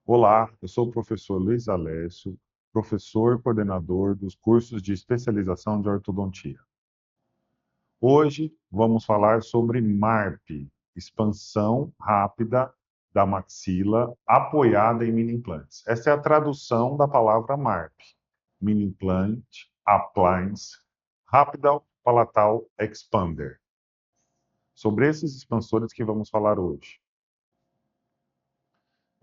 Olá, eu sou o professor Luiz Alessio, professor coordenador dos cursos de especialização de ortodontia. Hoje vamos falar sobre MARP, expansão rápida da maxila apoiada em mini implantes. Essa é a tradução da palavra MARP, mini implant, appliance, Rapid Palatal Expander. Sobre esses expansores que vamos falar hoje.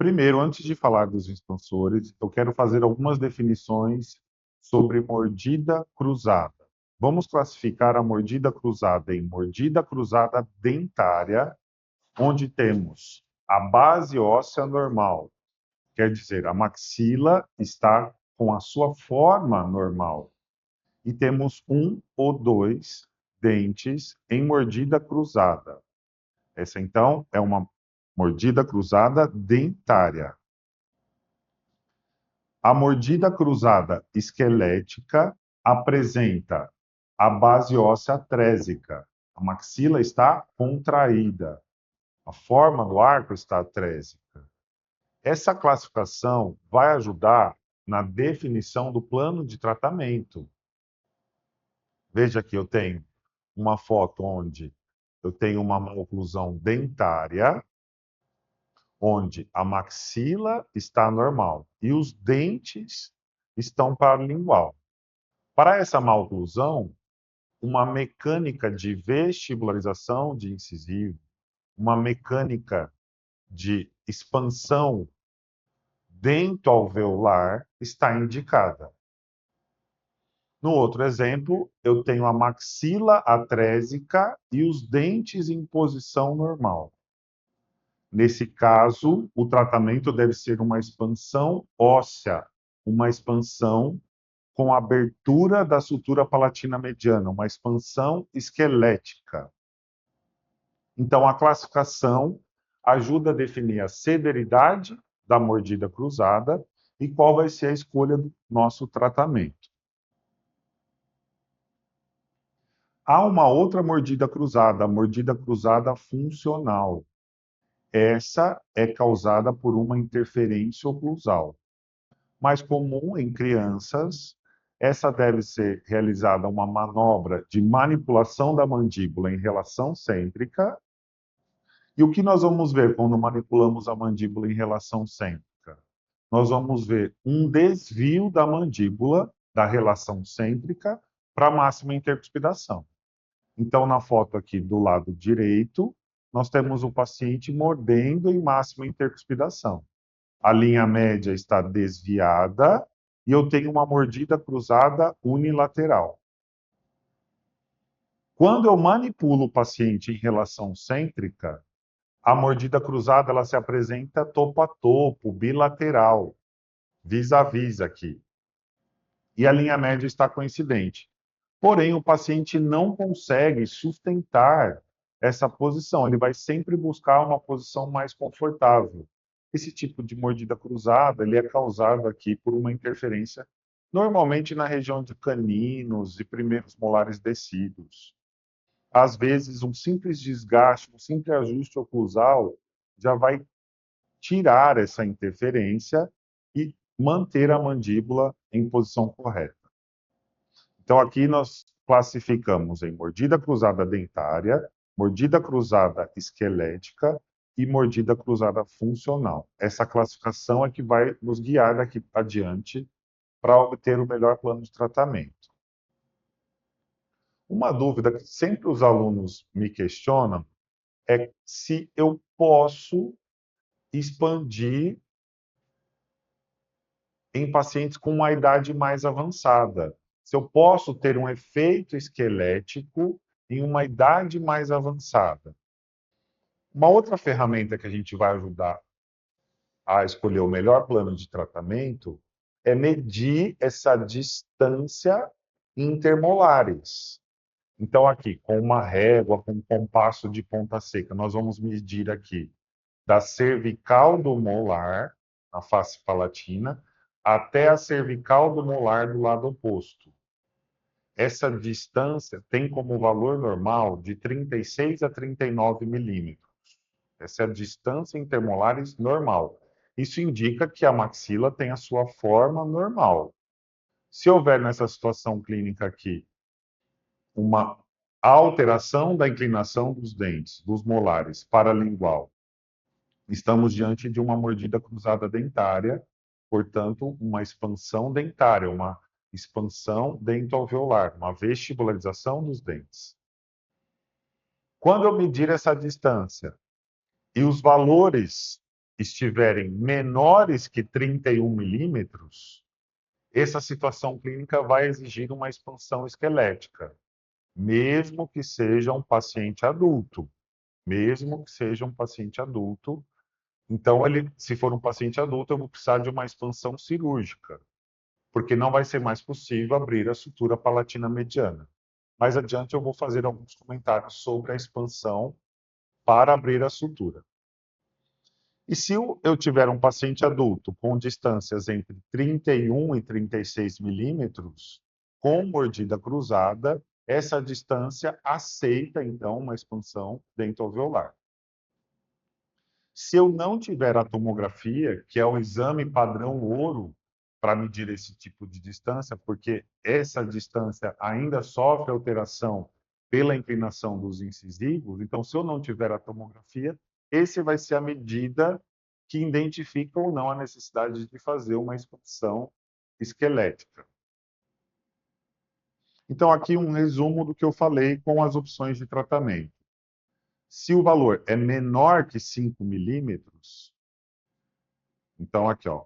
Primeiro, antes de falar dos expansores, eu quero fazer algumas definições sobre mordida cruzada. Vamos classificar a mordida cruzada em mordida cruzada dentária, onde temos a base óssea normal, quer dizer, a maxila está com a sua forma normal, e temos um ou dois dentes em mordida cruzada. Essa, então, é uma mordida cruzada dentária. A mordida cruzada esquelética apresenta a base óssea trésica. A maxila está contraída. A forma do arco está trésica. Essa classificação vai ajudar na definição do plano de tratamento. Veja que eu tenho uma foto onde eu tenho uma maloclusão dentária, onde a maxila está normal e os dentes estão paralingual. Para essa maloclusão, uma mecânica de vestibularização de incisivo, uma mecânica de expansão dentoalveolar está indicada. No outro exemplo, eu tenho a maxila atrésica e os dentes em posição normal. Nesse caso, o tratamento deve ser uma expansão óssea, uma expansão com abertura da sutura palatina mediana, uma expansão esquelética. Então, a classificação ajuda a definir a severidade da mordida cruzada e qual vai ser a escolha do nosso tratamento. Há uma outra mordida cruzada, a mordida cruzada funcional. Essa é causada por uma interferência oclusal. Mais comum em crianças, essa deve ser realizada uma manobra de manipulação da mandíbula em relação cêntrica. E o que nós vamos ver quando manipulamos a mandíbula em relação cêntrica? Nós vamos ver um desvio da mandíbula da relação cêntrica para a máxima intercuspidação. Então, na foto aqui do lado direito, nós temos o paciente mordendo em máxima intercuspidação. A linha média está desviada e eu tenho uma mordida cruzada unilateral. Quando eu manipulo o paciente em relação cêntrica, a mordida cruzada ela se apresenta topo a topo, bilateral, vis-a-vis aqui. E a linha média está coincidente. Porém, o paciente não consegue sustentar essa posição, ele vai sempre buscar uma posição mais confortável. Esse tipo de mordida cruzada, ele é causado aqui por uma interferência, normalmente na região de caninos e primeiros molares descidos. Às vezes, um simples desgaste, um simples ajuste oclusal já vai tirar essa interferência e manter a mandíbula em posição correta. Então, aqui nós classificamos em mordida cruzada dentária, mordida cruzada esquelética e mordida cruzada funcional. Essa classificação é que vai nos guiar daqui adiante para obter o melhor plano de tratamento. Uma dúvida que sempre os alunos me questionam é se eu posso expandir em pacientes com uma idade mais avançada. Se eu posso ter um efeito esquelético em uma idade mais avançada. Uma outra ferramenta que a gente vai ajudar a escolher o melhor plano de tratamento é medir essa distância intermolares. Então, aqui, com uma régua, com um compasso de ponta seca, nós vamos medir aqui da cervical do molar, na face palatina, até a cervical do molar do lado oposto. Essa distância tem como valor normal de 36 a 39 milímetros. Essa é a distância intermolares normal. isso indica que a maxila tem a sua forma normal. Se houver nessa situação clínica aqui uma alteração da inclinação dos dentes, dos molares, paralingual, estamos diante de uma mordida cruzada dentária, portanto, uma expansão dentária, uma expansão dentoalveolar, uma vestibularização dos dentes. Quando eu medir essa distância e os valores estiverem menores que 31 milímetros, essa situação clínica vai exigir uma expansão esquelética, mesmo que seja um paciente adulto. Mesmo que seja um paciente adulto. Então, se for um paciente adulto, eu vou precisar de uma expansão cirúrgica, porque não vai ser mais possível abrir a sutura palatina mediana. Mais adiante, eu vou fazer alguns comentários sobre a expansão para abrir a sutura. E se eu tiver um paciente adulto com distâncias entre 31 e 36 milímetros, com mordida cruzada, essa distância aceita, então, uma expansão dentoalveolar. Se eu não tiver a tomografia, que é o exame padrão ouro para medir esse tipo de distância, porque essa distância ainda sofre alteração pela inclinação dos incisivos, então, se eu não tiver a tomografia, esse vai ser a medida que identifica ou não a necessidade de fazer uma expansão esquelética. Então, aqui um resumo do que eu falei com as opções de tratamento. Se o valor é menor que 5 milímetros, então aqui, ó,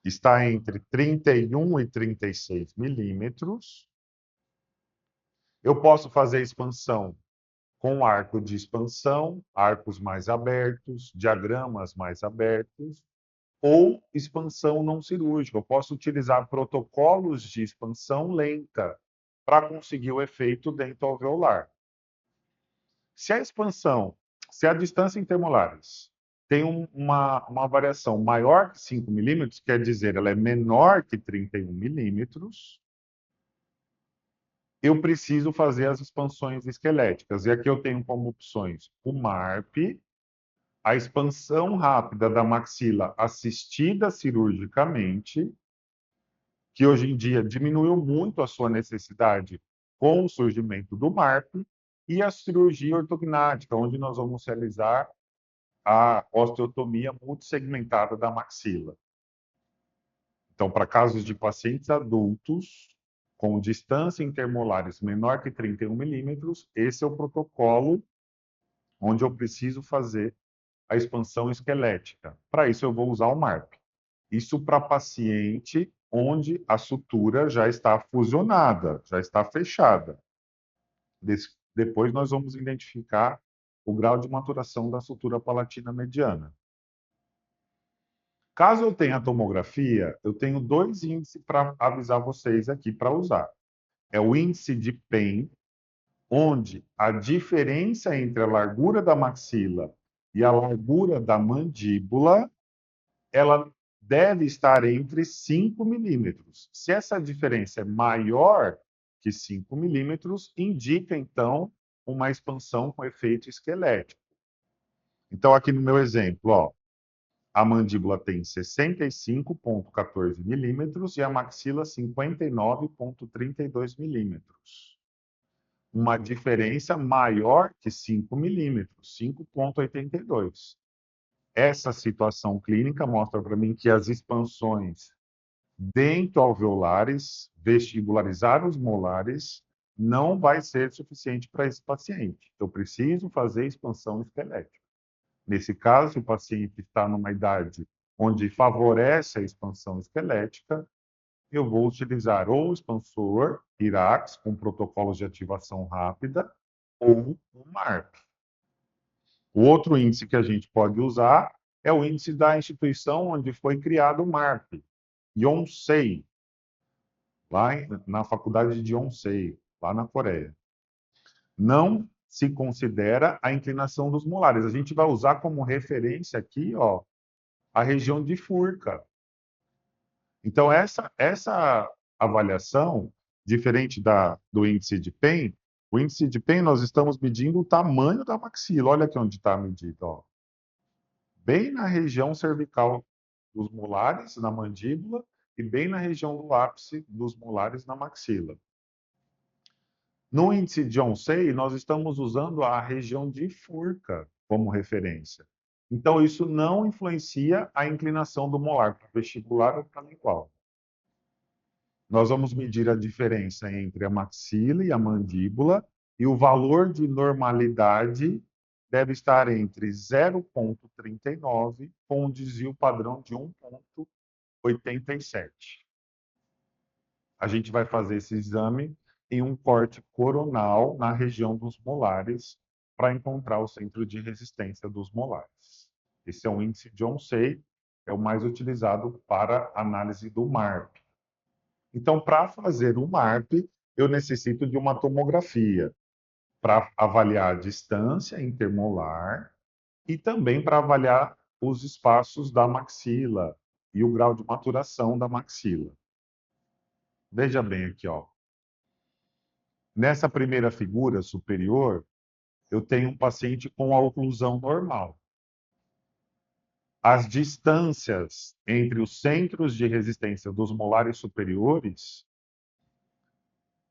está entre 31 e 36 milímetros, eu posso fazer expansão com arco de expansão, arcos mais abertos, diagramas mais abertos, ou expansão não cirúrgica. Eu posso utilizar protocolos de expansão lenta para conseguir o efeito dentoalveolar. Se a expansão, se a distância intermolares tem uma variação maior que 5 milímetros, quer dizer, ela é menor que 31 milímetros, eu preciso fazer as expansões esqueléticas. E aqui eu tenho como opções o MARP, a expansão rápida da maxila assistida cirurgicamente, que hoje em dia diminuiu muito a sua necessidade com o surgimento do MARP, e a cirurgia ortognática, onde nós vamos realizar a osteotomia multissegmentada da maxila. Então, para casos de pacientes adultos com distância intermolares menor que 31 milímetros, esse é o protocolo onde eu preciso fazer a expansão esquelética. Para isso, eu vou usar o MARP. Isso para paciente onde a sutura já está fusionada, já está fechada. Depois nós vamos identificar o grau de maturação da sutura palatina mediana. Caso eu tenha tomografia, eu tenho dois índices para avisar vocês aqui para usar. É o índice de PEN, onde a diferença entre a largura da maxila e a largura da mandíbula, ela deve estar entre 5 milímetros. Se essa diferença é maior que 5 milímetros, indica, então, uma expansão com efeito esquelético. Então, aqui no meu exemplo, ó, a mandíbula tem 65,14 milímetros e a maxila 59,32 milímetros. Uma diferença maior que 5 milímetros, 5,82. Essa situação clínica mostra para mim que as expansões dentoalveolares, vestibularizar os molares, não vai ser suficiente para esse paciente. Eu preciso fazer expansão esquelética. Nesse caso, se o paciente está numa idade onde favorece a expansão esquelética, eu vou utilizar ou o expansor IRAX, com protocolos de ativação rápida, ou o MARP. O outro índice que a gente pode usar é o índice da instituição onde foi criado o MARP, Yonsei, lá na faculdade de Yonsei, lá na Coreia. Não se considera a inclinação dos molares. A gente vai usar como referência aqui, ó, a região de Furca. Então, essa avaliação, diferente do índice de PEN, o índice de PEN nós estamos medindo o tamanho da maxila. Olha aqui onde está medido, ó. Bem na região cervical dos molares, na mandíbula, e bem na região do ápice dos molares, na maxila. No índice de Onsei, nós estamos usando a região de Furca como referência. Então, isso não influencia a inclinação do molar para vestibular ou para lingual. Nós vamos medir a diferença entre a maxila e a mandíbula, e o valor de normalidade deve estar entre 0,39 com um desvio padrão de 1,87. A gente vai fazer esse exame em um corte coronal na região dos molares para encontrar o centro de resistência dos molares. Esse é um índice de Onsei, é o mais utilizado para análise do MARP. Então, para fazer o MARP, eu necessito de uma tomografia para avaliar a distância intermolar e também para avaliar os espaços da maxila e o grau de maturação da maxila. Veja bem aqui, ó. Nessa primeira figura superior, eu tenho um paciente com a oclusão normal. As distâncias entre os centros de resistência dos molares superiores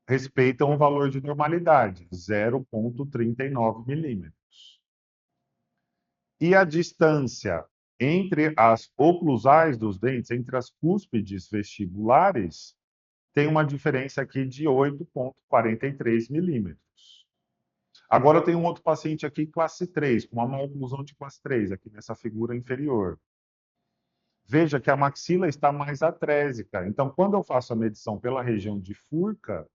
respeitam o valor de normalidade, 0,39 milímetros. E a distância entre as oclusais dos dentes, entre as cúspides vestibulares, tem uma diferença aqui de 8,43 milímetros. Agora eu tenho um outro paciente aqui, classe 3, com uma oclusão de classe 3, aqui nessa figura inferior. Veja que a maxila está mais atrésica. Então, quando eu faço a medição pela região de Furca,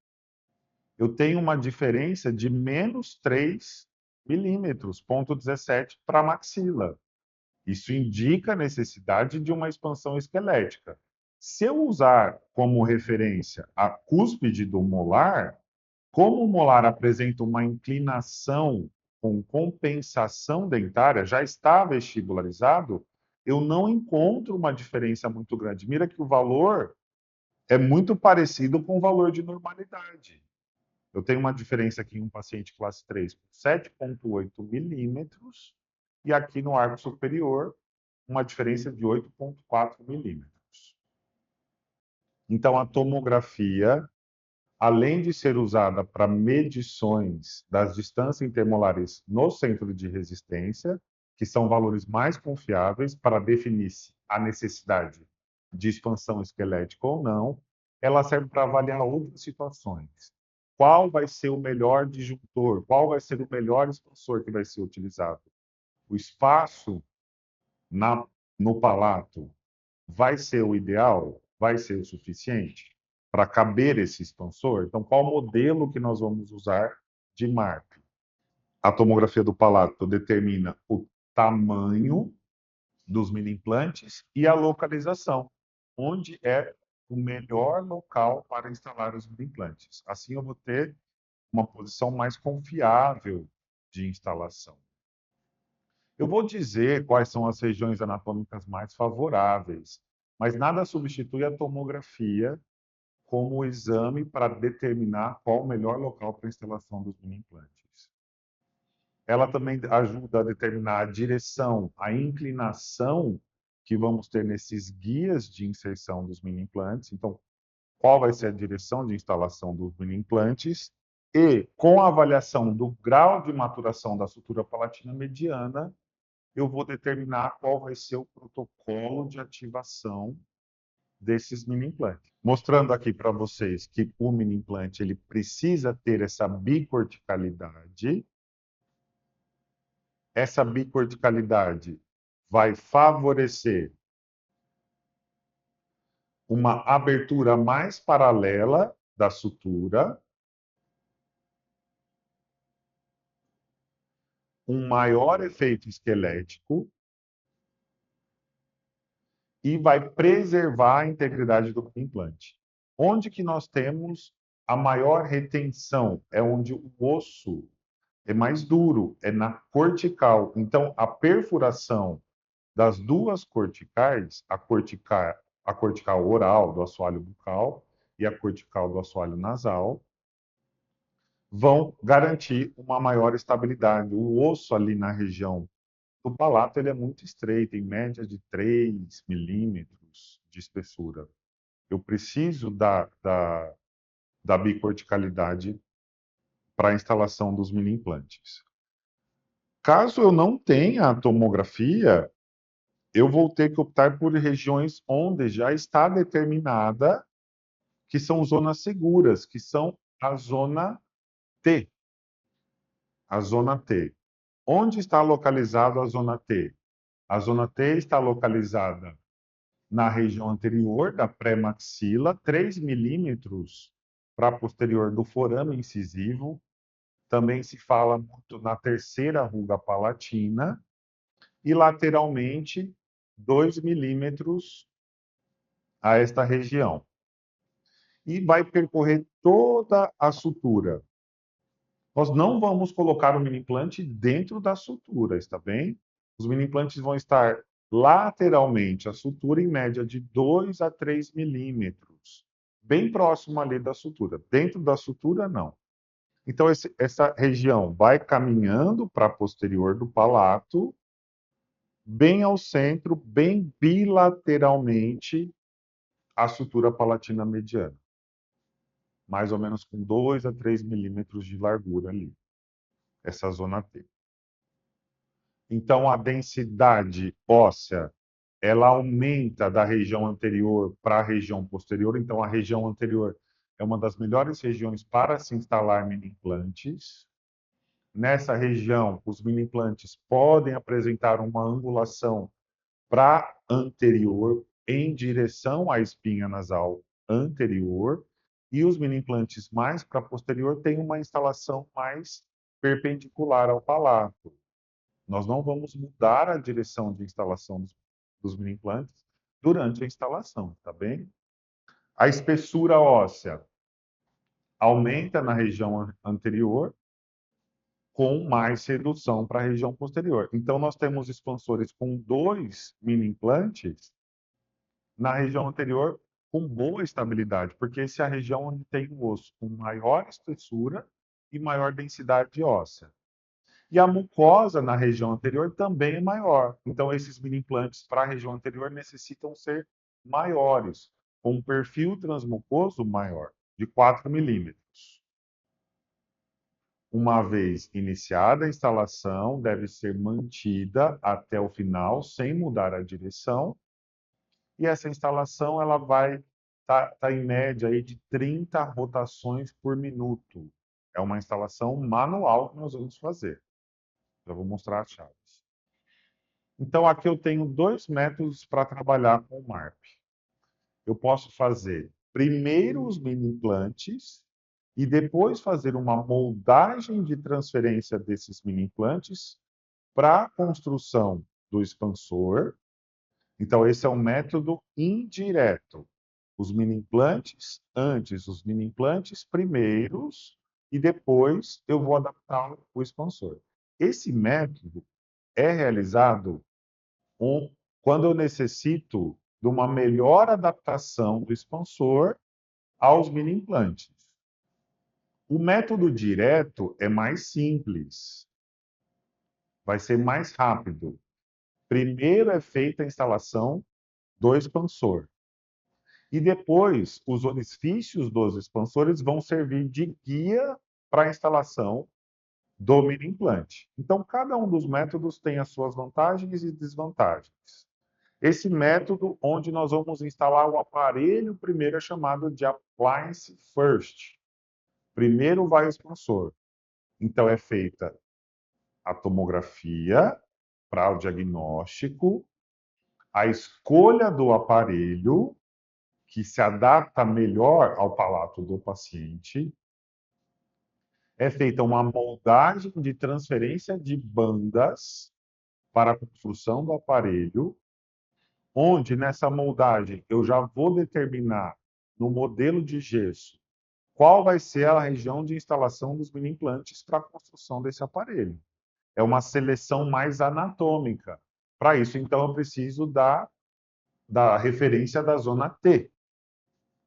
eu tenho uma diferença de menos 3 milímetros, 0,17 para a maxila. Isso indica a necessidade de uma expansão esquelética. Se eu usar como referência a cúspide do molar, como o molar apresenta uma inclinação com compensação dentária, já está vestibularizado, eu não encontro uma diferença muito grande. Mira que o valor é muito parecido com o valor de normalidade. Eu tenho uma diferença aqui em um paciente classe 3 com 7,8 milímetros e aqui no arco superior uma diferença de 8,4 milímetros. Então, a tomografia, além de ser usada para medições das distâncias intermolares no centro de resistência, que são valores mais confiáveis para definir se a necessidade de expansão esquelética ou não, ela serve para avaliar outras situações. Qual vai ser o melhor disjuntor? Qual vai ser o melhor expansor que vai ser utilizado? O espaço no palato vai ser o ideal? Vai ser o suficiente para caber esse expansor? Então, qual modelo que nós vamos usar de MARP? A tomografia do palato determina o tamanho dos mini implantes e a localização, onde é o melhor local para instalar os mini implantes. Assim, eu vou ter uma posição mais confiável de instalação. Eu vou dizer quais são as regiões anatômicas mais favoráveis, mas nada substitui a tomografia como exame para determinar qual o melhor local para a instalação dos mini implantes. Ela também ajuda a determinar a direção, a inclinação que vamos ter nesses guias de inserção dos mini implantes. Então, qual vai ser a direção de instalação dos mini implantes? E, com a avaliação do grau de maturação da sutura palatina mediana, eu vou determinar qual vai ser o protocolo de ativação desses mini implantes. Mostrando aqui para vocês que o mini implante ele precisa ter essa bicorticalidade. Essa bicorticalidade vai favorecer uma abertura mais paralela da sutura, um maior efeito esquelético e vai preservar a integridade do implante. Onde que nós temos a maior retenção? É onde o osso é mais duro, é na cortical. Então, a perfuração das duas corticais, a cortical oral do assoalho bucal e a cortical do assoalho nasal, vão garantir uma maior estabilidade. O osso ali na região O palato ele é muito estreito, em média de 3 milímetros de espessura. Eu preciso da bicorticalidade para a instalação dos mini implantes. Caso eu não tenha a tomografia, eu vou ter que optar por regiões onde já está determinada que são zonas seguras, que são a zona T. A zona T. Onde está localizada a zona T? A zona T está localizada na região anterior da pré-maxila, 3 milímetros para a posterior do forame incisivo. Também se fala muito na terceira ruga palatina e lateralmente 2 milímetros a esta região. E vai percorrer toda a sutura. Nós não vamos colocar o mini implante dentro da sutura, está bem? Os mini implantes vão estar lateralmente à sutura, em média de 2 a 3 milímetros, bem próximo ali da sutura. Dentro da sutura, não. Então, essa região vai caminhando para a posterior do palato, bem ao centro, bem bilateralmente à sutura palatina mediana. Mais ou menos com 2 a 3 milímetros de largura ali, essa zona T. Então, a densidade óssea, ela aumenta da região anterior para a região posterior. Então, a região anterior é uma das melhores regiões para se instalar mini implantes. Nessa região, os mini implantes podem apresentar uma angulação para anterior, em direção à espinha nasal anterior, e os mini implantes mais para posterior têm uma instalação mais perpendicular ao palato. Nós não vamos mudar a direção de instalação dos mini implantes durante a instalação, tá bem? A espessura óssea aumenta na região anterior, com mais redução para a região posterior. Então, nós temos expansores com 2 mini implantes na região anterior com boa estabilidade, porque essa é a região onde tem o osso com maior espessura e maior densidade óssea. E a mucosa na região anterior também é maior. Então, esses mini implantes para a região anterior necessitam ser maiores, com um perfil transmucoso maior, de 4 milímetros. Uma vez iniciada a instalação, deve ser mantida até o final, sem mudar a direção. E essa instalação ela vai tá em média aí de 30 rotações por minuto. É uma instalação manual que nós vamos fazer. Já vou mostrar as chaves. Então, aqui eu tenho 2 métodos para trabalhar com o MARP. Eu posso fazer primeiro os mini implantes e depois fazer uma moldagem de transferência desses mini implantes para a construção do expansor. Então, esse é um método indireto. Os mini implantes antes, os mini implantes primeiros, e depois eu vou adaptar o expansor. Esse método é realizado quando eu necessito de uma melhor adaptação do expansor aos mini implantes. O método direto é mais simples, vai ser mais rápido. Primeiro é feita a instalação do expansor. E depois, os orifícios dos expansores vão servir de guia para a instalação do mini implante. Então, cada um dos métodos tem as suas vantagens e desvantagens. Esse método, onde nós vamos instalar o aparelho, primeiro é chamado de appliance first. Primeiro vai o expansor. Então, é feita a tomografia para o diagnóstico, a escolha do aparelho, que se adapta melhor ao palato do paciente. É feita uma moldagem de transferência de bandas para a construção do aparelho, onde nessa moldagem eu já vou determinar no modelo de gesso qual vai ser a região de instalação dos mini implantes para a construção desse aparelho. É uma seleção mais anatômica. Para isso, então, eu preciso da referência da zona T.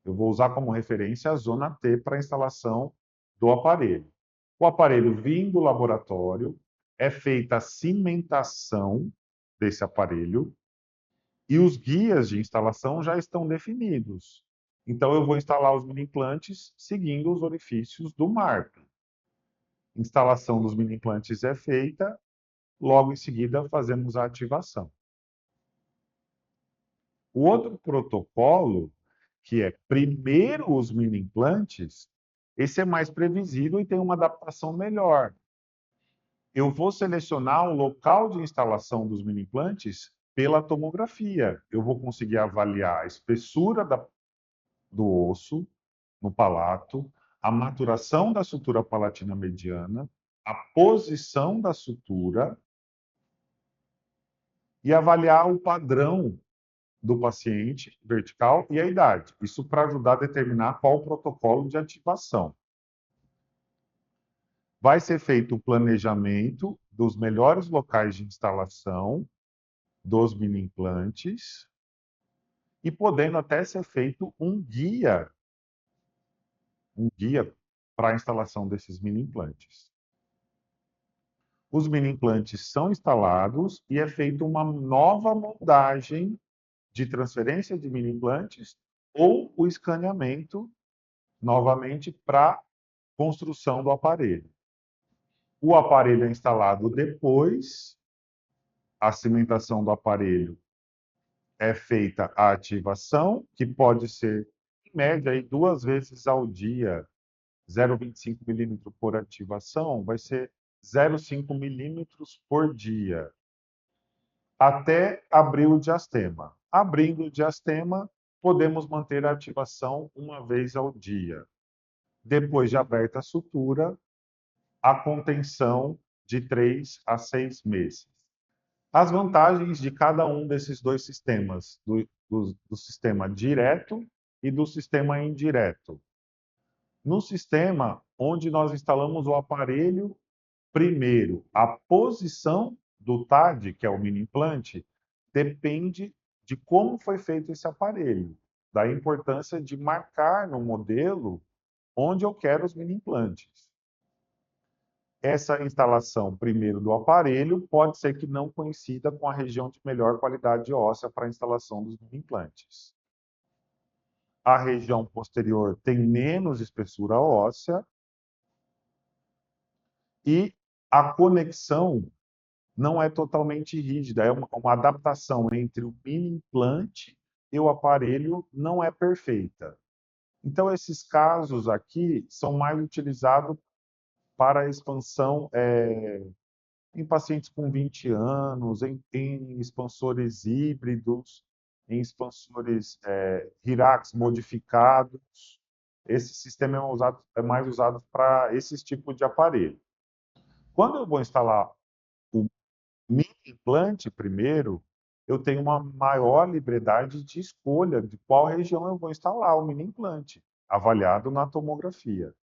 Eu vou usar como referência a zona T para a instalação do aparelho. O aparelho vem do laboratório, é feita a cimentação desse aparelho e os guias de instalação já estão definidos. Então, eu vou instalar os mini implantes seguindo os orifícios do marco. Instalação dos mini implantes é feita, logo em seguida fazemos a ativação. O outro protocolo, que é primeiro os mini implantes, esse é mais previsível e tem uma adaptação melhor. Eu vou selecionar o local de instalação dos mini implantes pela tomografia. Eu vou conseguir avaliar a espessura do osso no palato, a maturação da sutura palatina mediana, a posição da sutura e avaliar o padrão do paciente vertical e a idade. Isso para ajudar a determinar qual o protocolo de ativação. Vai ser feito o planejamento dos melhores locais de instalação dos mini implantes e podendo até ser feito um guia para a instalação desses mini implantes. Os mini implantes são instalados e é feita uma nova moldagem de transferência de mini implantes ou o escaneamento novamente para construção do aparelho. O aparelho é instalado depois, a cimentação do aparelho é feita a ativação, que pode ser, em média, aí, 2 vezes ao dia, 0,25 milímetros por ativação, vai ser 0,5 milímetros por dia, até abrir o diastema. Abrindo o diastema, podemos manter a ativação 1 vez ao dia. Depois de aberta a sutura, a contenção de 3 a 6 meses. As vantagens de cada um desses dois sistemas, do sistema direto e do sistema indireto. No sistema onde nós instalamos o aparelho, primeiro, a posição do TAD, que é o mini implante, depende de como foi feito esse aparelho, da importância de marcar no modelo onde eu quero os mini implantes. Essa instalação, primeiro, do aparelho, pode ser que não coincida com a região de melhor qualidade óssea para a instalação dos implantes. A região posterior tem menos espessura óssea e a conexão não é totalmente rígida, é uma adaptação entre o mini implante e o aparelho não é perfeita. Então, esses casos aqui são mais utilizados para a expansão em pacientes com 20 anos, em expansores híbridos, em expansores Hirax modificados. Esse sistema é mais usado para esses tipos de aparelho. Quando eu vou instalar o mini implante primeiro, eu tenho uma maior liberdade de escolha de qual região eu vou instalar o mini implante, avaliado na tomografia.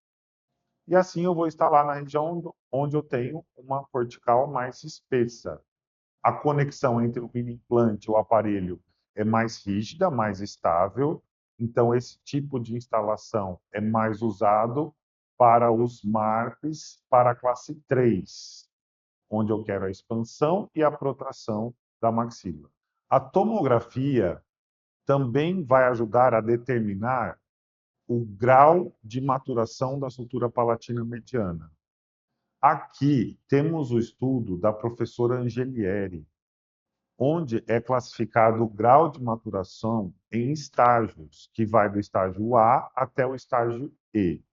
E assim eu vou instalar na região onde eu tenho uma cortical mais espessa. A conexão entre o mini implante e o aparelho é mais rígida, mais estável. Então, esse tipo de instalação é mais usado para os MARPs para a classe 3, onde eu quero a expansão e a protração da maxila. A tomografia também vai ajudar a determinar o grau de maturação da sutura palatina mediana. Aqui temos o estudo da professora Angelieri, onde é classificado o grau de maturação em estágios, que vai do estágio A até o estágio E.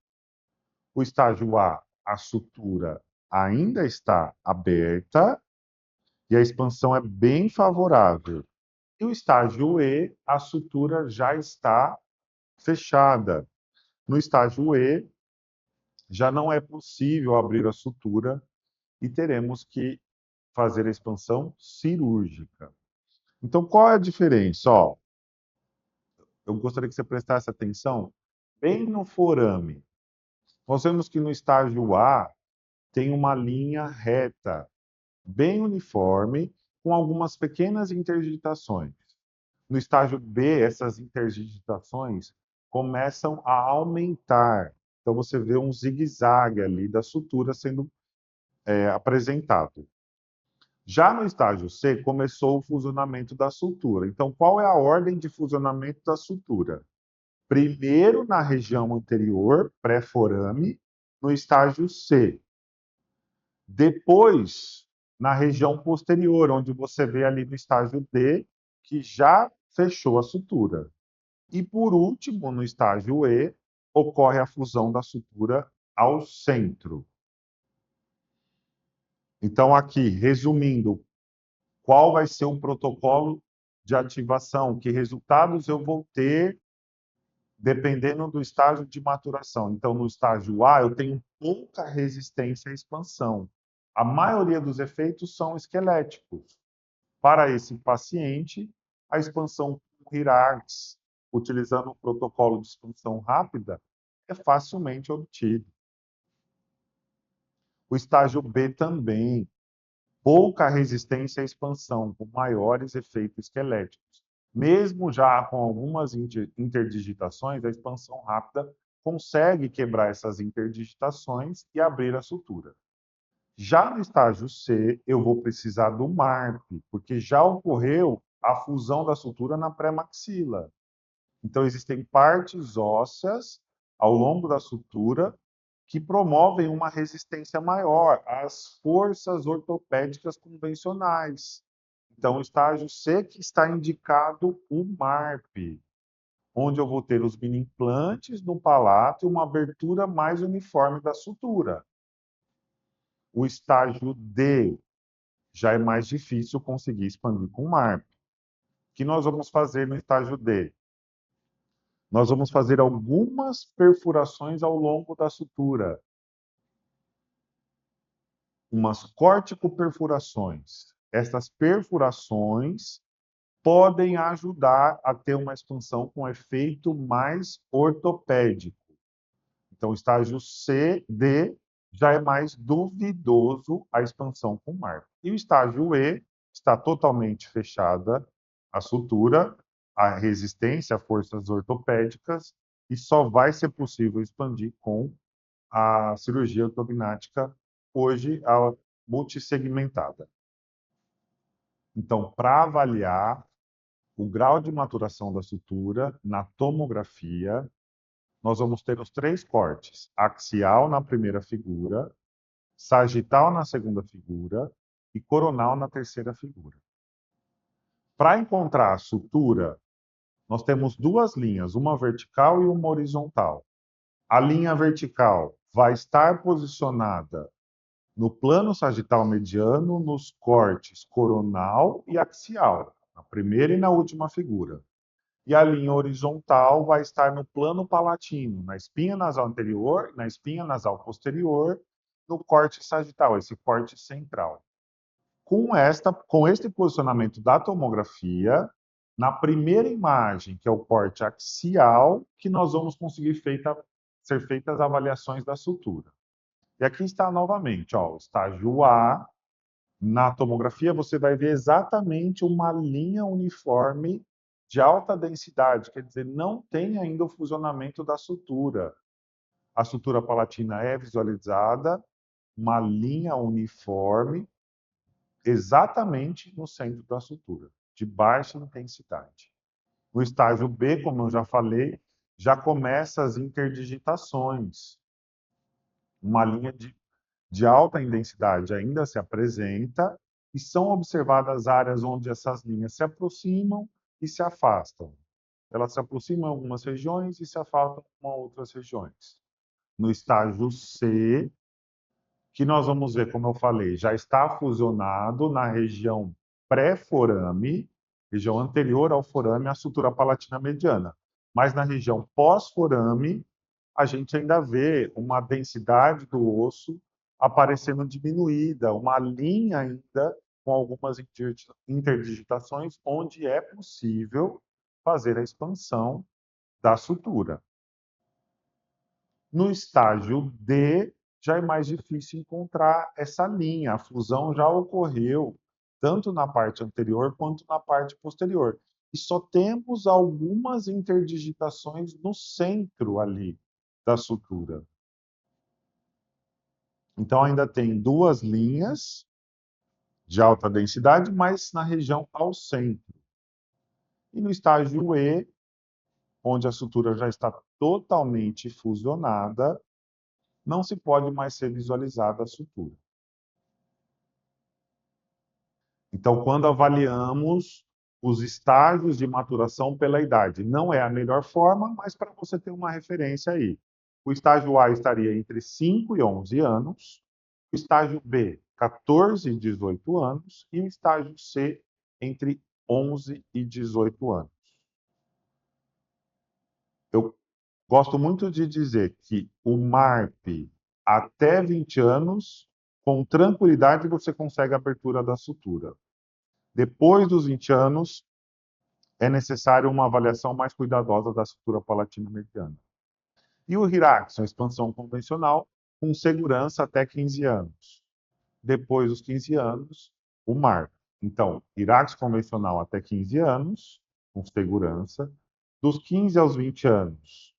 O estágio a sutura ainda está aberta e a expansão é bem favorável. E o estágio E, a sutura já está fechada. No estágio E, já não é possível abrir a sutura e teremos que fazer a expansão cirúrgica. Então, qual é a diferença? Ó, eu gostaria que você prestasse atenção bem no forame. Nós vemos que no estágio A tem uma linha reta, bem uniforme, com algumas pequenas interdigitações. No estágio B, essas interdigitações começam a aumentar. Então, você vê um zigue-zague ali da sutura sendo apresentado. Já no estágio C, começou o fusionamento da sutura. Então, qual é a ordem de fusionamento da sutura? Primeiro na região anterior, pré-forame, no estágio C. Depois, na região posterior, onde você vê ali no estágio D, que já fechou a sutura. E, por último, no estágio E, ocorre a fusão da sutura ao centro. Então, aqui, resumindo, qual vai ser o protocolo de ativação? Que resultados eu vou ter dependendo do estágio de maturação? Então, no estágio A, eu tenho pouca resistência à expansão. A maioria dos efeitos são esqueléticos. Para esse paciente, a expansão com Hirax, utilizando o protocolo de expansão rápida, é facilmente obtido. O estágio B também, pouca resistência à expansão, com maiores efeitos esqueléticos. Mesmo já com algumas interdigitações, a expansão rápida consegue quebrar essas interdigitações e abrir a sutura. Já no estágio C, eu vou precisar do MARP, porque já ocorreu a fusão da sutura na pré-maxila. Então, existem partes ósseas ao longo da sutura que promovem uma resistência maior às forças ortopédicas convencionais. Então, o estágio C que está indicado o MARP, onde eu vou ter os mini implantes no palato e uma abertura mais uniforme da sutura. O estágio D já é mais difícil conseguir expandir com MARP. O que nós vamos fazer no estágio D? Nós vamos fazer algumas perfurações ao longo da sutura. Umas corticoperfurações. Essas perfurações podem ajudar a ter uma expansão com efeito mais ortopédico. Então, estágio C, D, já é mais duvidoso a expansão com MARP. E o estágio E está totalmente fechada a sutura, a resistência a forças ortopédicas, e só vai ser possível expandir com a cirurgia ortognática, hoje a multissegmentada. Então, para avaliar o grau de maturação da sutura na tomografia, nós vamos ter os 3 cortes: axial na primeira figura, sagital na segunda figura e coronal na terceira figura. Para encontrar a sutura, nós temos 2 linhas, uma vertical e uma horizontal. A linha vertical vai estar posicionada no plano sagital mediano, nos cortes coronal e axial, na primeira e na última figura. E a linha horizontal vai estar no plano palatino, na espinha nasal anterior, na espinha nasal posterior, no corte sagital, esse corte central. Com este posicionamento da tomografia, na primeira imagem, que é o corte axial, que nós vamos conseguir ser feitas as avaliações da sutura. E aqui está novamente, ó, o estágio A. Na tomografia, você vai ver exatamente uma linha uniforme de alta densidade, quer dizer, não tem ainda o fusionamento da sutura. A sutura palatina é visualizada, uma linha uniforme, exatamente no centro da sutura, de baixa intensidade. No estágio B, como eu já falei, já começa as interdigitações. Uma linha de alta densidade ainda se apresenta e são observadas áreas onde essas linhas se aproximam e se afastam. Elas se aproximam em algumas regiões e se afastam em outras regiões. No estágio C, que nós vamos ver, como eu falei, já está fusionado na região pré-forame, região anterior ao forame, a sutura palatina mediana. Mas na região pós-forame, a gente ainda vê uma densidade do osso aparecendo diminuída, uma linha ainda com algumas interdigitações, onde é possível fazer a expansão da sutura. No estágio D, já é mais difícil encontrar essa linha. A fusão já ocorreu tanto na parte anterior quanto na parte posterior. E só temos algumas interdigitações no centro ali da sutura. Então, ainda tem duas linhas de alta densidade, mas na região ao centro. E no estágio E, onde a sutura já está totalmente fusionada, não se pode mais ser visualizada a sutura. Então, quando avaliamos os estágios de maturação pela idade, não é a melhor forma, mas para você ter uma referência aí. O estágio A estaria entre 5 e 11 anos, o estágio B, 14 e 18 anos, e o estágio C, entre 11 e 18 anos. Eu gosto muito de dizer que o MARP até 20 anos, com tranquilidade, você consegue a abertura da sutura. Depois dos 20 anos, é necessário uma avaliação mais cuidadosa da sutura palatina mediana. E o Hiraxon, expansão convencional, com segurança até 15 anos. Depois dos 15 anos, o MARP. Então, Hiraxon convencional até 15 anos, com segurança. Dos 15 aos 20 anos,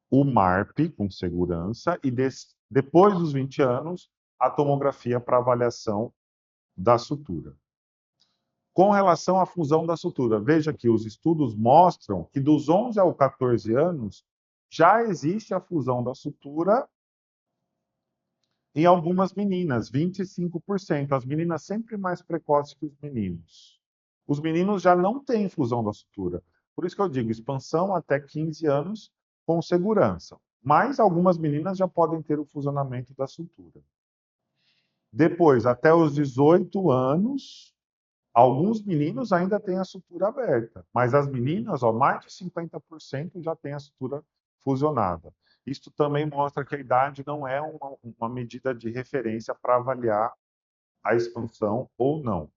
o MARP, com segurança. E depois dos 20 anos, a tomografia para avaliação da sutura. Com relação à fusão da sutura, veja que os estudos mostram que dos 11 aos 14 anos já existe a fusão da sutura em algumas meninas, 25%. As meninas sempre mais precoces que os meninos. Os meninos já não têm fusão da sutura. Por isso que eu digo, expansão até 15 anos com segurança. Mas algumas meninas já podem ter o fusionamento da sutura. Depois, até os 18 anos, alguns meninos ainda têm a sutura aberta, mas as meninas, ó, mais de 50% já têm a sutura fusionada. Isto também mostra que a idade não é uma medida de referência para avaliar a expansão ou não.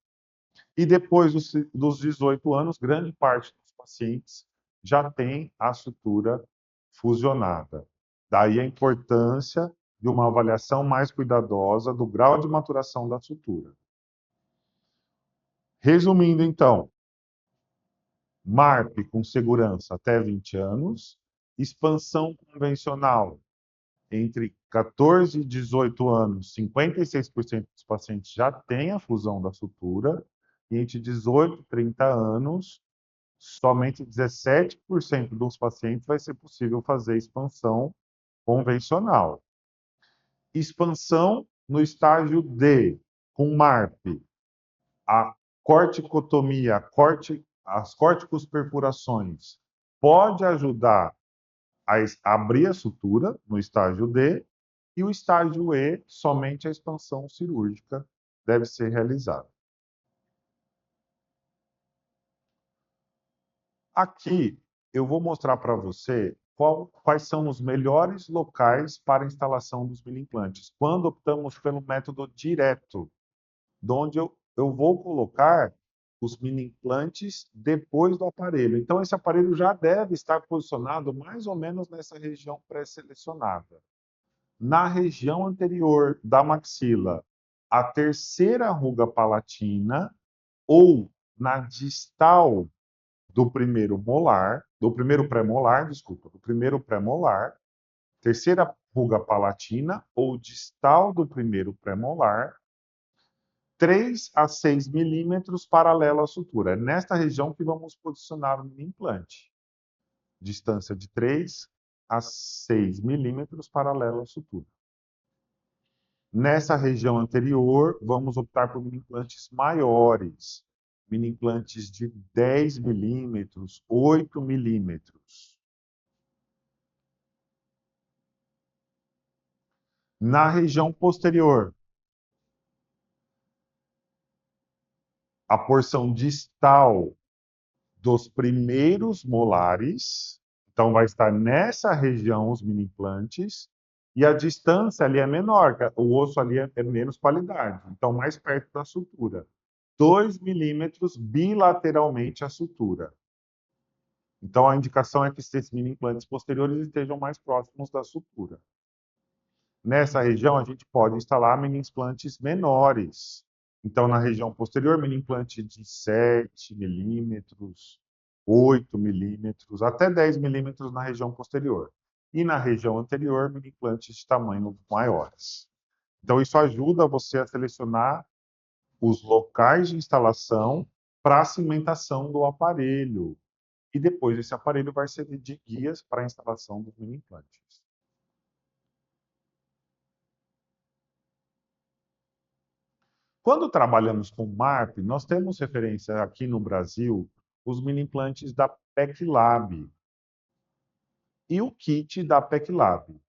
E depois dos 18 anos, grande parte dos pacientes já tem a sutura fusionada. Daí a importância de uma avaliação mais cuidadosa do grau de maturação da sutura. Resumindo, então, MARP com segurança até 20 anos, expansão convencional entre 14 e 18 anos, 56% dos pacientes já têm a fusão da sutura, e entre 18 e 30 anos, somente 17% dos pacientes vai ser possível fazer expansão convencional. Expansão no estágio D, com MARP, a corticotomia, as corticosperfurações, pode ajudar a abrir a sutura no estágio D, e o estágio E, somente a expansão cirúrgica deve ser realizada. Aqui eu vou mostrar para você quais são os melhores locais para a instalação dos mini implantes, quando optamos pelo método direto, onde eu vou colocar os mini implantes depois do aparelho. Então, esse aparelho já deve estar posicionado mais ou menos nessa região pré-selecionada. Na região anterior da maxila, a terceira ruga palatina, ou na distal do primeiro molar, do primeiro pré-molar, desculpa, do primeiro pré-molar, terceira ruga palatina, ou distal do primeiro pré-molar, 3 a 6 milímetros paralelo à sutura. É nesta região que vamos posicionar o mini implante. Distância de 3 a 6 milímetros paralelo à sutura. Nessa região anterior, vamos optar por mini implantes maiores. Mini implantes de 10 milímetros, 8 milímetros. Na região posterior, a porção distal dos primeiros molares, então vai estar nessa região os mini implantes, e a distância ali é menor, o osso ali é menos qualidade, então mais perto da sutura. 2 milímetros bilateralmente à sutura. Então a indicação é que esses mini implantes posteriores estejam mais próximos da sutura. Nessa região a gente pode instalar mini implantes menores. Então, na região posterior, mini implante de 7 milímetros, 8 milímetros, até 10 milímetros na região posterior. e na região anterior, mini implantes de tamanho maiores. Então, isso ajuda você a selecionar os locais de instalação para a cimentação do aparelho. E depois esse aparelho vai servir de guias para a instalação dos mini implantes. Quando trabalhamos com MARP, nós temos referência aqui no Brasil os mini implantes da PECLab e o kit da PECLab.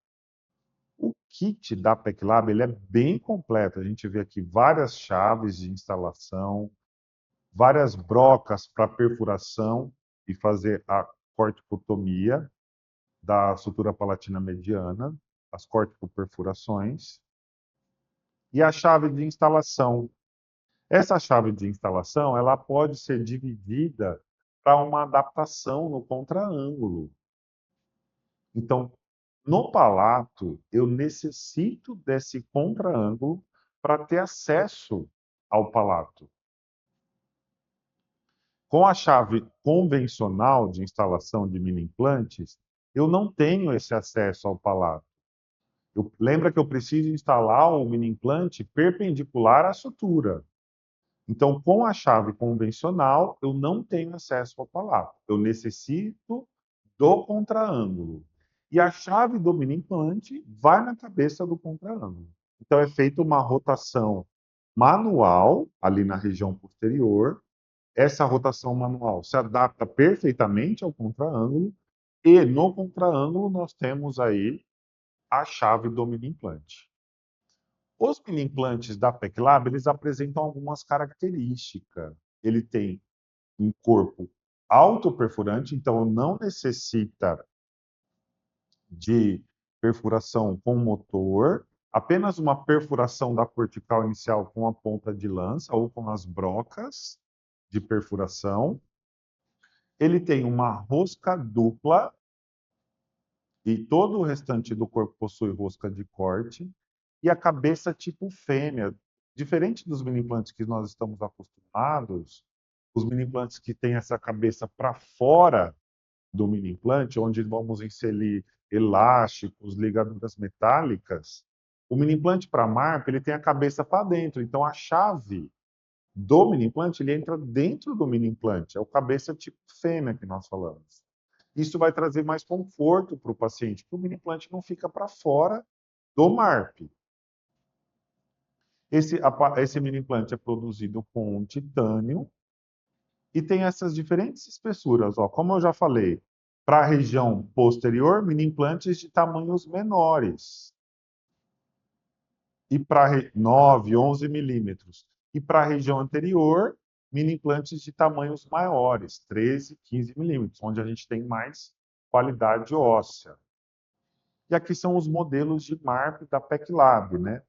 O kit da PECLab ele é bem completo. A gente vê aqui várias chaves de instalação, várias brocas para perfuração e fazer a corticotomia da sutura palatina mediana, as corticoperfurações, e a chave de instalação. Essa chave de instalação ela pode ser dividida para uma adaptação no contraângulo. Então, no palato, eu necessito desse contraângulo para ter acesso ao palato. Com a chave convencional de instalação de mini implantes, eu não tenho esse acesso ao palato. Lembra que eu preciso instalar o mini implante perpendicular à sutura. Então, com a chave convencional, eu não tenho acesso ao palato. Eu necessito do contraângulo. E a chave do mini implante vai na cabeça do contraângulo. Então, é feita uma rotação manual, ali na região posterior. Essa rotação manual se adapta perfeitamente ao contraângulo. E no contraângulo, nós temos aí a chave do mini implante. Os mini implantes da PECLab, eles apresentam algumas características. Ele tem um corpo autoperfurante, então não necessita de perfuração com motor, apenas uma perfuração da cortical inicial com a ponta de lança ou com as brocas de perfuração. Ele tem uma rosca dupla e todo o restante do corpo possui rosca de corte e a cabeça tipo fêmea. Diferente dos mini implantes que nós estamos acostumados, os mini implantes que têm essa cabeça para fora do mini implante, onde vamos inserir elásticos, ligaduras metálicas, o mini implante para MARP ele tem a cabeça para dentro. Então a chave do mini implante ele entra dentro do mini implante. É o cabeça tipo fêmea que nós falamos. Isso vai trazer mais conforto para o paciente, porque o mini implante não fica para fora do MARP. Esse mini implante é produzido com titânio e tem essas diferentes espessuras. Ó, como eu já falei, para a região posterior, mini implantes de tamanhos menores. E para 9, 11 milímetros. E para a região anterior, mini implantes de tamanhos maiores, 13, 15 milímetros, onde a gente tem mais qualidade óssea. E aqui são os modelos de MARP da PECLab, né?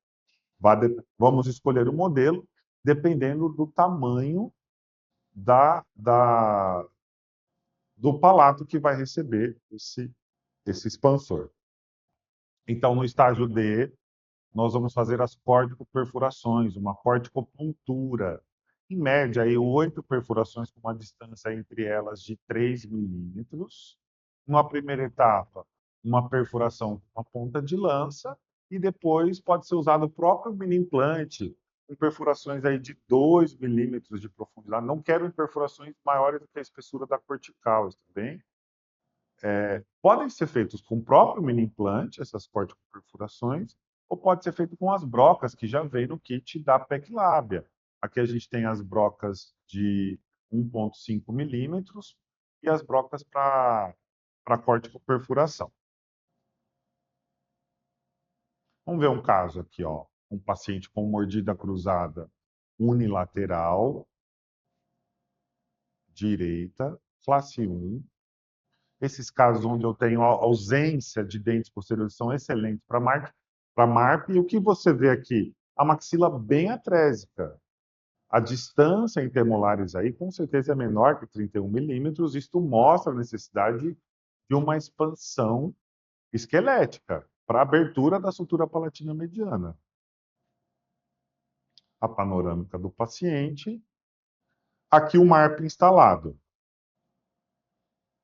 Vamos escolher o modelo dependendo do tamanho do palato que vai receber esse expansor. Então, no estágio D, nós vamos fazer as corticoperfurações, uma corticopuntura. Em média, aí, 8 perfurações com uma distância entre elas de 3 milímetros. Numa primeira etapa, uma perfuração com uma ponta de lança e depois pode ser usado o próprio mini implante com perfurações aí de 2 milímetros de profundidade. Não quero perfurações maiores do que a espessura da cortical, está bem? Podem ser feitos com o próprio mini implante, essas corticoperfurações, ou pode ser feito com as brocas que já vem no kit da PECLab. Aqui a gente tem as brocas de 1,5 milímetros e as brocas para corticoperfuração. Vamos ver um caso aqui, ó. Um paciente com mordida cruzada unilateral, direita, classe 1. Esses casos onde eu tenho ausência de dentes posteriores são excelentes para MARP. E o que você vê aqui? A maxila bem atrésica. A distância intermolares aí, com certeza, é menor que 31 milímetros. Isto mostra a necessidade de uma expansão esquelética para a abertura da sutura palatina mediana. A panorâmica do paciente. Aqui o MARP instalado.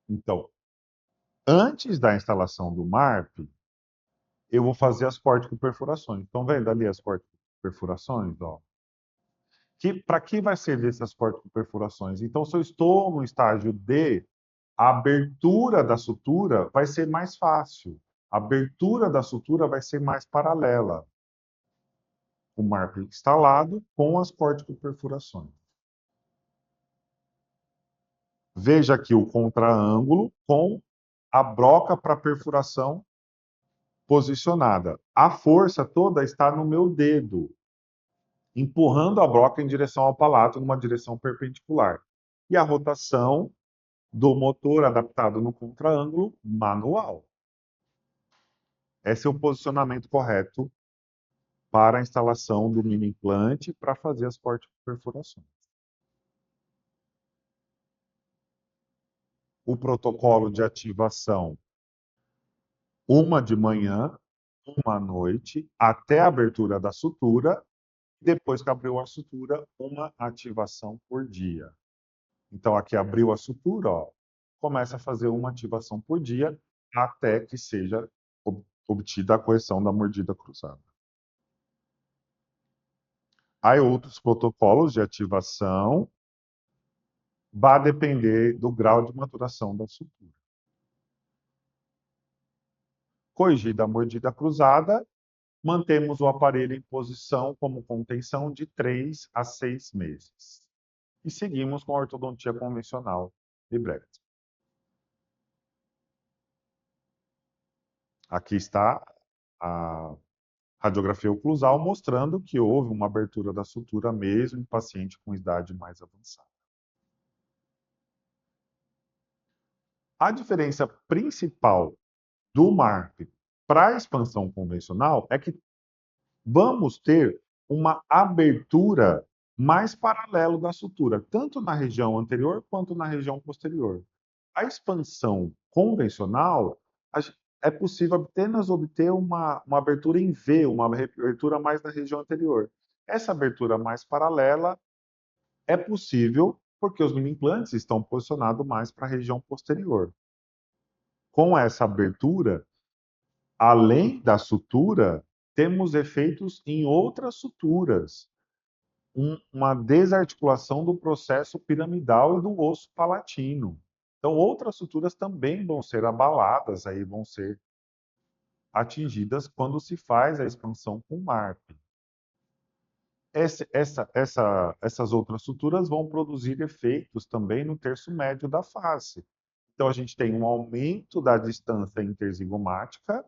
Então, Antes da instalação do MARP, eu vou fazer as corticoperfurações. Estão vendo ali as corticoperfurações? Ó? Para que vai servir essas corticoperfurações? Então, se eu estou no estágio D, a abertura da sutura vai ser mais fácil. A abertura da sutura vai ser mais paralela. O MARP instalado com as corticoperfurações. Veja aqui o contraângulo com a broca para perfuração posicionada. A força toda está no meu dedo, empurrando a broca em direção ao palato, numa direção perpendicular. E a rotação do motor adaptado no contraângulo manual. Esse é o posicionamento correto para a instalação do mini implante para fazer as corticoperfurações. O protocolo de ativação, uma de manhã, uma à noite, até a abertura da sutura. Depois que abriu a sutura, uma ativação por dia. Então, aqui abriu a sutura, ó, começa a fazer uma ativação por dia até que seja obtida a correção da mordida cruzada. Há outros protocolos de ativação, vai depender do grau de maturação da sutura. Corrigida a mordida cruzada, mantemos o aparelho em posição como contenção de 3 a 6 meses. E seguimos com a ortodontia convencional de Brecht. Aqui está a radiografia oclusal mostrando que houve uma abertura da sutura mesmo em paciente com idade mais avançada. A diferença principal do MARP para a expansão convencional é que vamos ter uma abertura mais paralelo da sutura, tanto na região anterior quanto na região posterior. A expansão convencional, é possível apenas obter uma abertura em V, uma abertura mais na região anterior. Essa abertura mais paralela é possível porque os mini implantes estão posicionados mais para a região posterior. Com essa abertura, além da sutura, temos efeitos em outras suturas. Uma desarticulação do processo piramidal e do osso palatino. Então, outras suturas também vão ser abaladas, aí vão ser atingidas quando se faz a expansão com MARP. Essas outras suturas vão produzir efeitos também no terço médio da face. Então, a gente tem um aumento da distância interzigomática,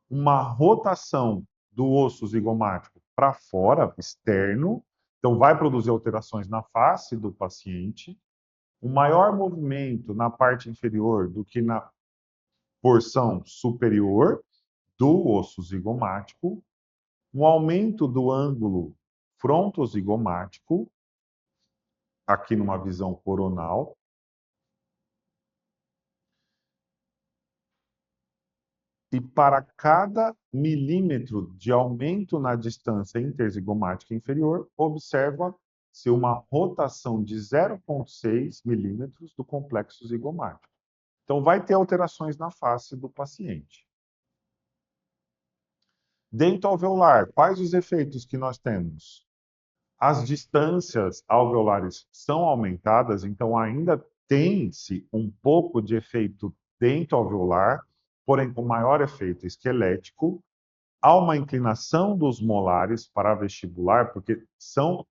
uma rotação do osso zigomático para fora, externo, então vai produzir alterações na face do paciente, um maior movimento na parte inferior do que na porção superior do osso zigomático, um aumento do ângulo frontozigomático, aqui numa visão coronal, e para cada milímetro de aumento na distância interzigomática inferior, observa-se uma rotação de 0,6 milímetros do complexo zigomático. Então, vai ter alterações na face do paciente. Dento alveolar, quais os efeitos que nós temos? As distâncias alveolares são aumentadas, então ainda tem-se um pouco de efeito dento alveolar, porém com maior efeito esquelético. Há uma inclinação dos molares para vestibular, porque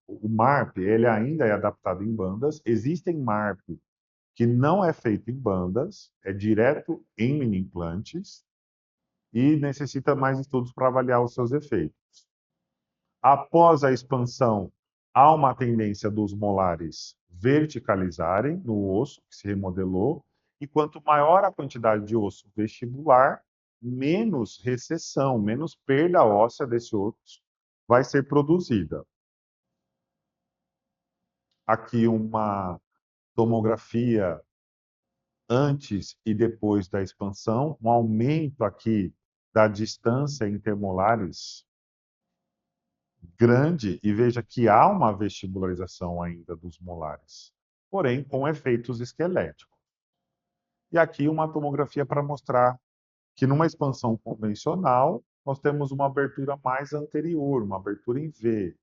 o MARP ele ainda é adaptado em bandas. Existem MARP que não é feito em bandas, é direto em mini implantes e necessita mais estudos para avaliar os seus efeitos. Após a expansão, há uma tendência dos molares verticalizarem no osso que se remodelou, e quanto maior a quantidade de osso vestibular, menos recessão, menos perda óssea desse osso vai ser produzida. Aqui uma tomografia antes e depois da expansão, um aumento aqui da distância intermolares grande, e veja que há uma vestibularização ainda dos molares, porém com efeitos esqueléticos. E aqui uma tomografia para mostrar que numa expansão convencional, nós temos uma abertura mais anterior, uma abertura em V.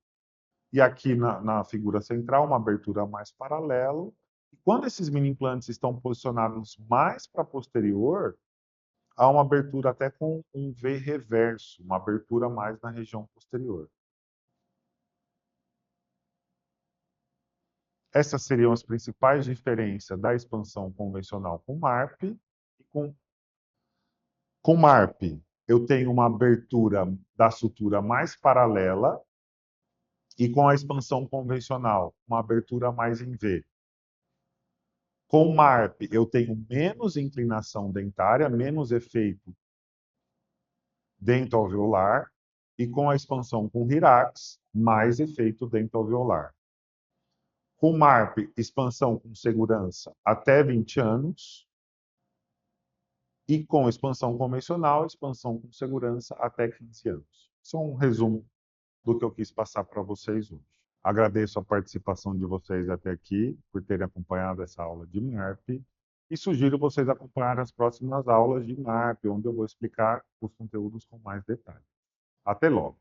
E aqui na figura central, uma abertura mais paralelo. E quando esses mini implantes estão posicionados mais para posterior, há uma abertura até com um V reverso, uma abertura mais na região posterior. Essas seriam as principais diferenças da expansão convencional com MARP. E com MARP, eu tenho uma abertura da sutura mais paralela, e com a expansão convencional, uma abertura mais em V. Com MARP, eu tenho menos inclinação dentária, menos efeito dentoalveolar, e com a expansão com Hirax, mais efeito dentoalveolar. Com MARP, expansão com segurança até 20 anos, e com expansão convencional, expansão com segurança até 15 anos. Isso é um resumo do que eu quis passar para vocês hoje. Agradeço a participação de vocês até aqui, por terem acompanhado essa aula de MARP, e sugiro vocês acompanharem as próximas aulas de MARP, onde eu vou explicar os conteúdos com mais detalhe. Até logo!